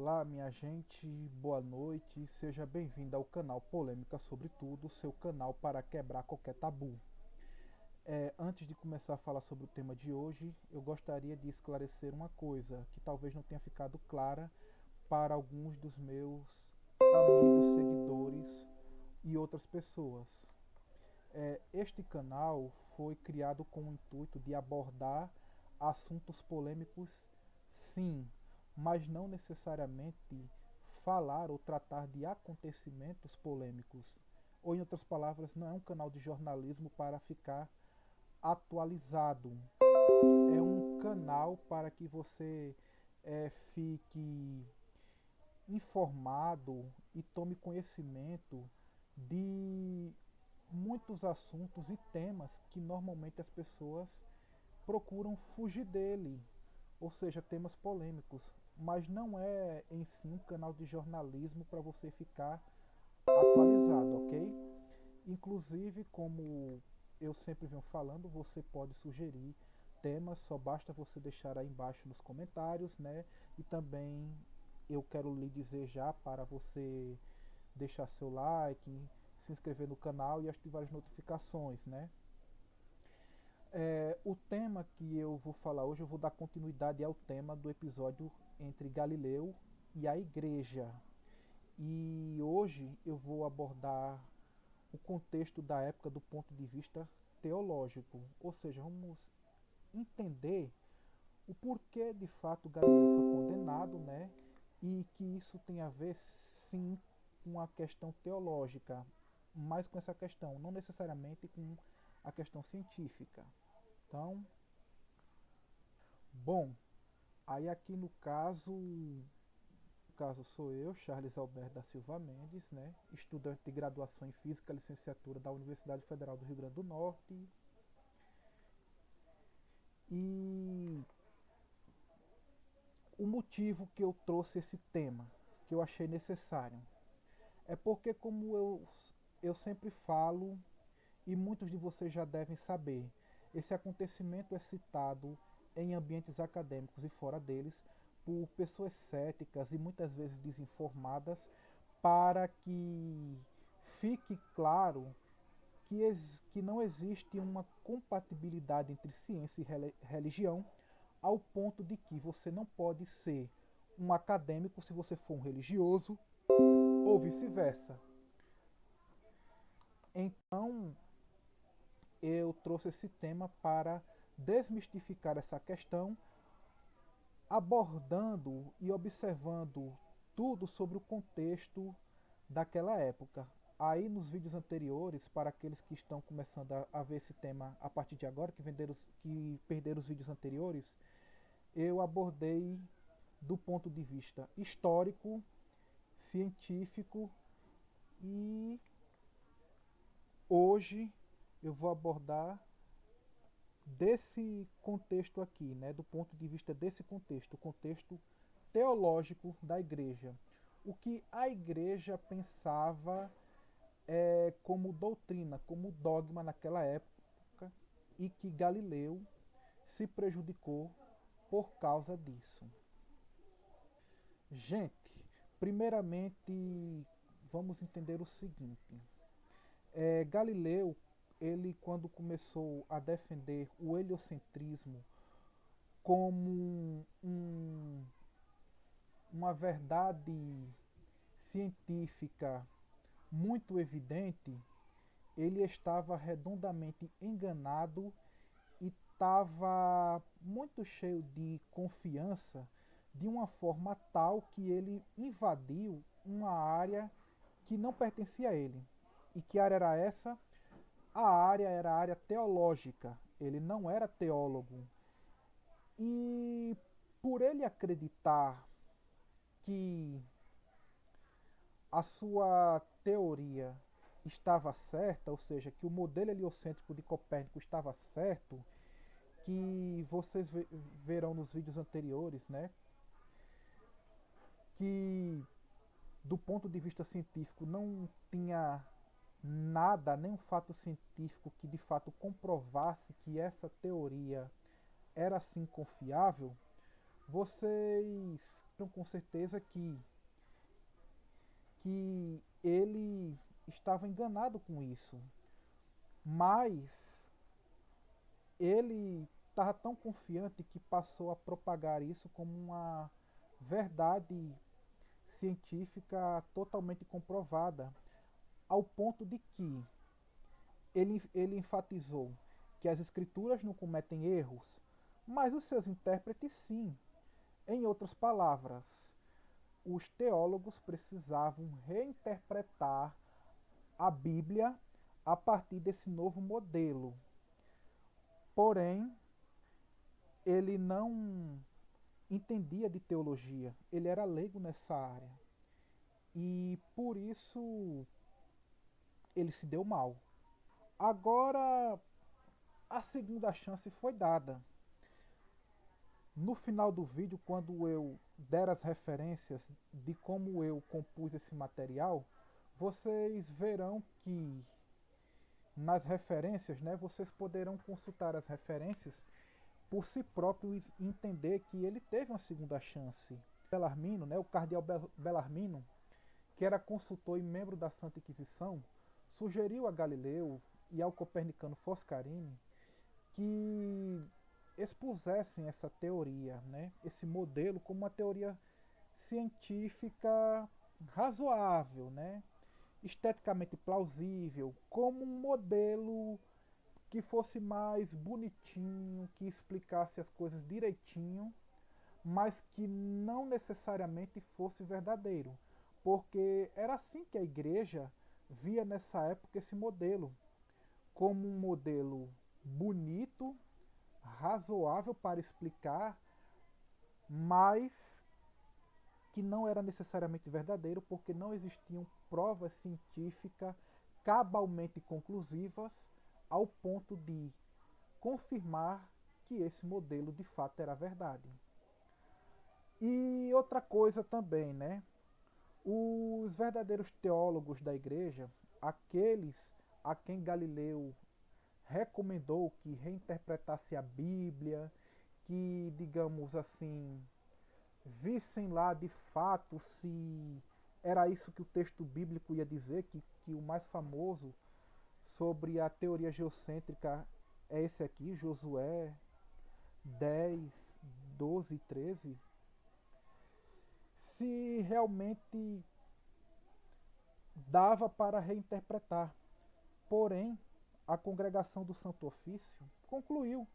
Olá, minha gente, boa noite, seja bem-vindo ao canal Polêmica sobre Tudo, seu canal para quebrar qualquer tabu. Antes de começar a falar sobre o tema de hoje, eu gostaria de esclarecer uma coisa que talvez não tenha ficado clara para alguns dos meus amigos, seguidores e outras pessoas. Este canal foi criado com o intuito de abordar assuntos polêmicos, sim, mas não necessariamente falar ou tratar de acontecimentos polêmicos. Ou, em outras palavras, não é um canal de jornalismo para ficar atualizado. É um canal para que você fique informado e tome conhecimento de muitos assuntos e temas que normalmente as pessoas procuram fugir dele, ou seja, temas polêmicos, mas não é em si um canal de jornalismo para você ficar atualizado, ok? Inclusive, como eu sempre venho falando, você pode sugerir temas, só basta você deixar aí embaixo nos comentários, né? E também eu quero lhe dizer já para você deixar seu like, se inscrever no canal e ativar as notificações, né? O tema que eu vou falar hoje, eu vou dar continuidade ao tema do episódio entre Galileu e a Igreja. E hoje eu vou abordar o contexto da época do ponto de vista teológico, ou seja, vamos entender o porquê de fato Galileu foi condenado, né? E que isso tem a ver sim com a questão teológica, mas com essa questão, não necessariamente com a questão científica. Então, bom, aí aqui no caso sou eu, Charles Alberto da Silva Mendes, né? Estudante de graduação em Física, licenciatura da Universidade Federal do Rio Grande do Norte. E o motivo que eu trouxe esse tema, que eu achei necessário, é porque como eu sempre falo, e muitos de vocês já devem saber, esse acontecimento é citado em ambientes acadêmicos e fora deles por pessoas céticas e muitas vezes desinformadas para que fique claro que não existe uma compatibilidade entre ciência e religião ao ponto de que você não pode ser um acadêmico se você for um religioso ou vice-versa. Então, eu trouxe esse tema para desmistificar essa questão, abordando e observando tudo sobre o contexto daquela época. Aí nos vídeos anteriores, para aqueles que estão começando a ver esse tema a partir de agora, que perderam os vídeos anteriores, eu abordei do ponto de vista histórico, científico e hoje eu vou abordar desse contexto aqui, né, do ponto de vista desse contexto, o contexto teológico da igreja. O que a igreja pensava como doutrina, como dogma naquela época e que Galileu se prejudicou por causa disso. Gente, primeiramente vamos entender o seguinte: Galileu, ele quando começou a defender o heliocentrismo como uma verdade científica muito evidente, ele estava redondamente enganado e estava muito cheio de confiança de uma forma tal que ele invadiu uma área que não pertencia a ele. E que área era essa? A área era a área teológica. Ele não era teólogo. E por ele acreditar que a sua teoria estava certa, ou seja, que o modelo heliocêntrico de Copérnico estava certo, que vocês verão nos vídeos anteriores, né? Que do ponto de vista científico não tinha nada, nenhum fato científico que de fato comprovasse que essa teoria era assim confiável, vocês com certeza que ele estava enganado com isso, mas ele estava tão confiante que passou a propagar isso como uma verdade científica totalmente comprovada, ao ponto de que ele enfatizou que as escrituras não cometem erros, mas os seus intérpretes sim. Em outras palavras, os teólogos precisavam reinterpretar a Bíblia a partir desse novo modelo. Porém, ele não entendia de teologia, ele era leigo nessa área. E por isso ele se deu mal. Agora, a segunda chance foi dada. No final do vídeo, quando eu der as referências de como eu compus esse material, vocês verão que nas referências, né, vocês poderão consultar as referências por si próprio e entender que ele teve uma segunda chance. Bellarmino, né, o cardeal Bellarmino, que era consultor e membro da Santa Inquisição, sugeriu a Galileu e ao copernicano Foscarini que expusessem essa teoria, né, esse modelo, como uma teoria científica razoável, né, esteticamente plausível, como um modelo que fosse mais bonitinho, que explicasse as coisas direitinho, mas que não necessariamente fosse verdadeiro, porque era assim que a igreja via nessa época esse modelo, como um modelo bonito, razoável para explicar, mas que não era necessariamente verdadeiro, porque não existiam provas científicas cabalmente conclusivas ao ponto de confirmar que esse modelo de fato era verdade. E outra coisa também, né? Os verdadeiros teólogos da igreja, aqueles a quem Galileu recomendou que reinterpretasse a Bíblia, que, digamos assim, vissem lá de fato se era isso que o texto bíblico ia dizer, que o mais famoso sobre a teoria geocêntrica é esse aqui, Josué 10, 12 e 13, se realmente dava para reinterpretar. Porém, a congregação do Santo Ofício concluiu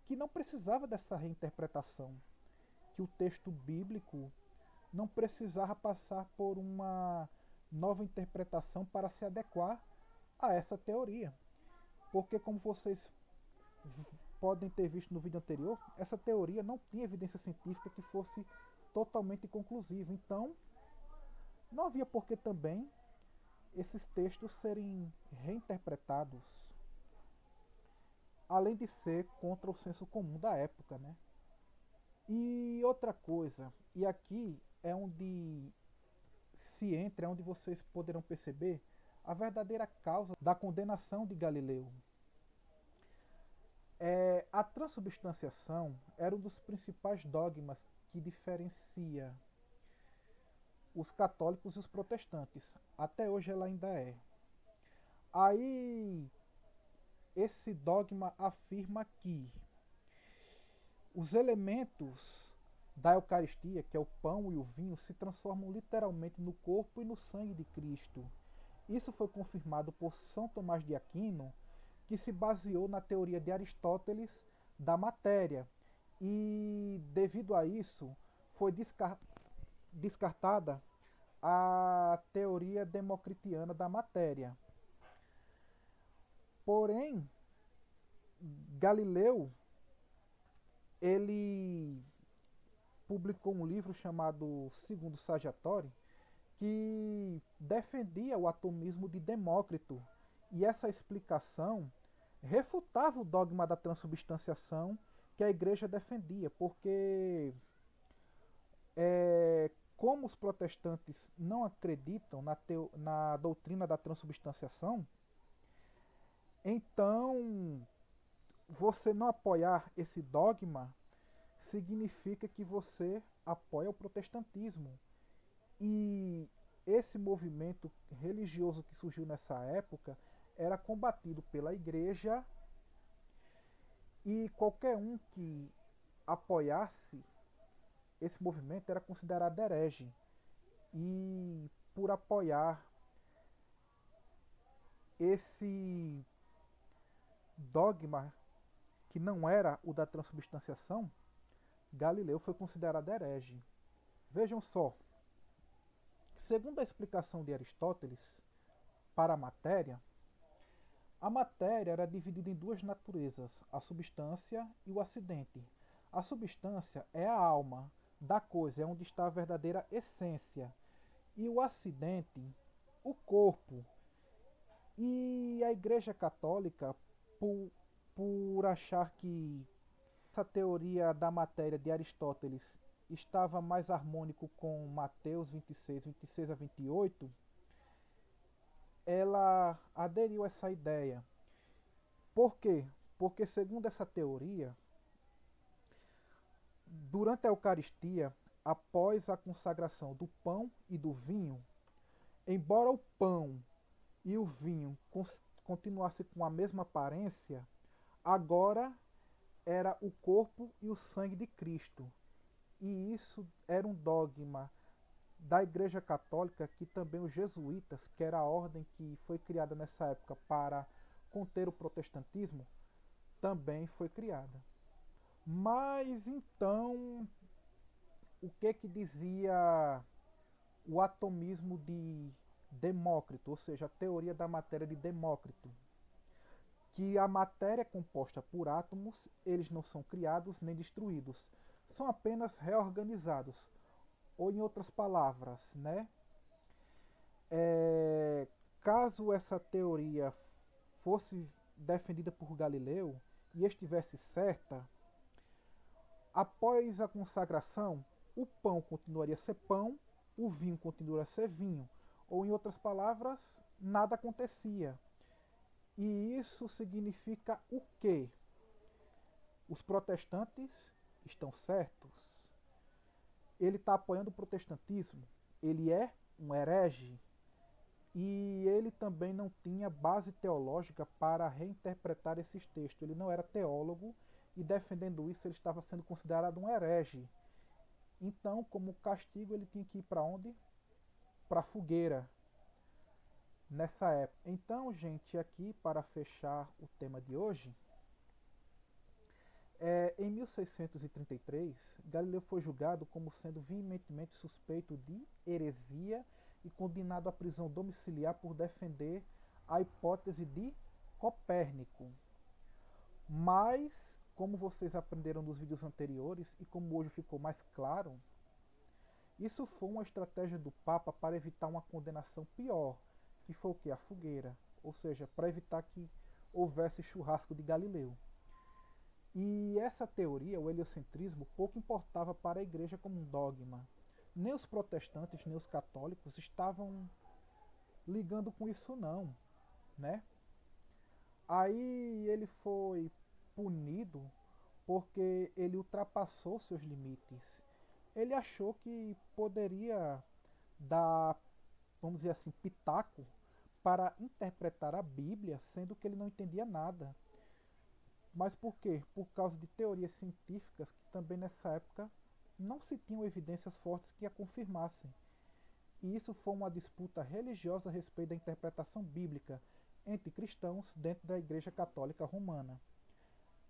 que não precisava dessa reinterpretação, que o texto bíblico não precisava passar por uma nova interpretação para se adequar a essa teoria. Porque, como vocês podem ter visto no vídeo anterior, essa teoria não tinha evidência científica que fosse totalmente conclusiva. Então, não havia por que também esses textos serem reinterpretados, além de ser contra o senso comum da época, né? E outra coisa, e aqui é onde se entra, é onde vocês poderão perceber a verdadeira causa da condenação de Galileu. A transubstanciação era um dos principais dogmas que diferencia os católicos e os protestantes. Até hoje ela ainda é. Aí, esse dogma afirma que os elementos da Eucaristia, que é o pão e o vinho, se transformam literalmente no corpo e no sangue de Cristo. Isso foi confirmado por São Tomás de Aquino, que se baseou na teoria de Aristóteles da matéria. E, devido a isso, foi descartada a teoria democritiana da matéria. Porém, Galileu, ele publicou um livro chamado Segundo Saggiatore, que defendia o atomismo de Demócrito, e essa explicação refutava o dogma da transubstanciação que a igreja defendia, porque como os protestantes não acreditam na doutrina da transubstanciação, então você não apoiar esse dogma significa que você apoia o protestantismo. E esse movimento religioso que surgiu nessa época era combatido pela igreja, e qualquer um que apoiasse esse movimento era considerado herege. E por apoiar esse dogma que não era o da transubstanciação, Galileu foi considerado herege. Vejam só, segundo a explicação de Aristóteles para a matéria era dividida em duas naturezas, a substância e o acidente. A substância é a alma da coisa, é onde está a verdadeira essência. E o acidente, o corpo. E a Igreja Católica, por achar que essa teoria da matéria de Aristóteles estava mais harmônico com Mateus 26 a 28, ela aderiu a essa ideia. Por quê? Porque, segundo essa teoria, durante a Eucaristia, após a consagração do pão e do vinho, embora o pão e o vinho continuassem com a mesma aparência, agora era o corpo e o sangue de Cristo. E isso era um dogma da Igreja Católica que também os jesuítas, que era a ordem que foi criada nessa época para conter o protestantismo, também foi criada. Mas então, o que dizia o atomismo de Demócrito, ou seja, a teoria da matéria de Demócrito? Que a matéria é composta por átomos, eles não são criados nem destruídos, são apenas reorganizados. Ou em outras palavras, né? Caso essa teoria fosse defendida por Galileu e estivesse certa, após a consagração, o pão continuaria a ser pão, o vinho continuaria a ser vinho. Ou em outras palavras, nada acontecia. E isso significa o quê? Os protestantes estão certos? Ele está apoiando o protestantismo? Ele é um herege? E ele também não tinha base teológica para reinterpretar esses textos. Ele não era teólogo e, defendendo isso, ele estava sendo considerado um herege. Então, como castigo, ele tinha que ir para onde? Para a fogueira, nessa época. Então, gente, aqui para fechar o tema de hoje, em 1633, Galileu foi julgado como sendo veementemente suspeito de heresia e condenado à prisão domiciliar por defender a hipótese de Copérnico. Mas, como vocês aprenderam nos vídeos anteriores e como hoje ficou mais claro, isso foi uma estratégia do Papa para evitar uma condenação pior, que foi o que? A fogueira, ou seja, para evitar que houvesse churrasco de Galileu. E essa teoria, o heliocentrismo, pouco importava para a igreja como um dogma. Nem os protestantes, nem os católicos estavam ligando com isso não, né? Aí ele foi punido porque ele ultrapassou seus limites. Ele achou que poderia dar, vamos dizer assim, pitaco para interpretar a Bíblia, sendo que ele não entendia nada. Mas por quê? Por causa de teorias científicas que também nessa época não se tinham evidências fortes que a confirmassem. E isso foi uma disputa religiosa a respeito da interpretação bíblica entre cristãos dentro da Igreja Católica Romana.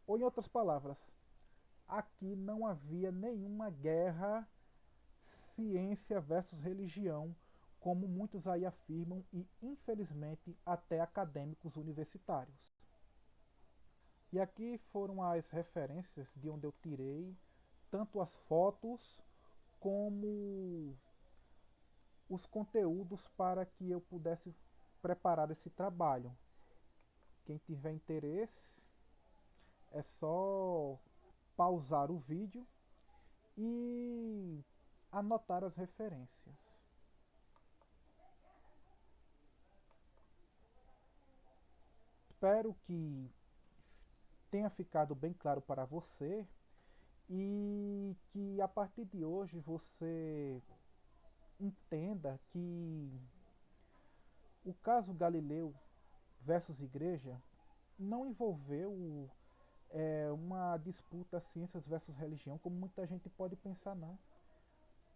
Ou em outras palavras, aqui não havia nenhuma guerra ciência versus religião, como muitos aí afirmam e infelizmente até acadêmicos universitários. E aqui foram as referências de onde eu tirei tanto as fotos como os conteúdos para que eu pudesse preparar esse trabalho. Quem tiver interesse é só pausar o vídeo e anotar as referências. Espero que tenha ficado bem claro para você e que a partir de hoje você entenda que o caso Galileu versus Igreja não envolveu uma disputa ciências versus religião, como muita gente pode pensar, não.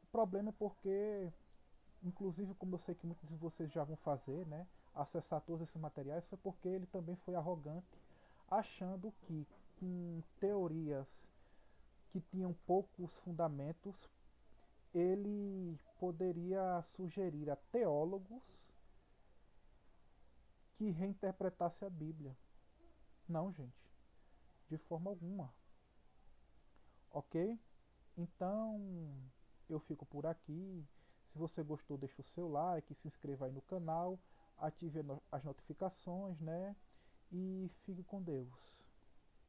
O problema é porque, inclusive, como eu sei que muitos de vocês já vão fazer, né, acessar todos esses materiais, foi porque ele também foi arrogante, achando que com teorias que tinham poucos fundamentos, ele poderia sugerir a teólogos que reinterpretasse a Bíblia. Não, gente, de forma alguma. Ok? Então, eu fico por aqui. Se você gostou, deixa o seu like, se inscreva aí no canal, ative as notificações, né? E fique com Deus.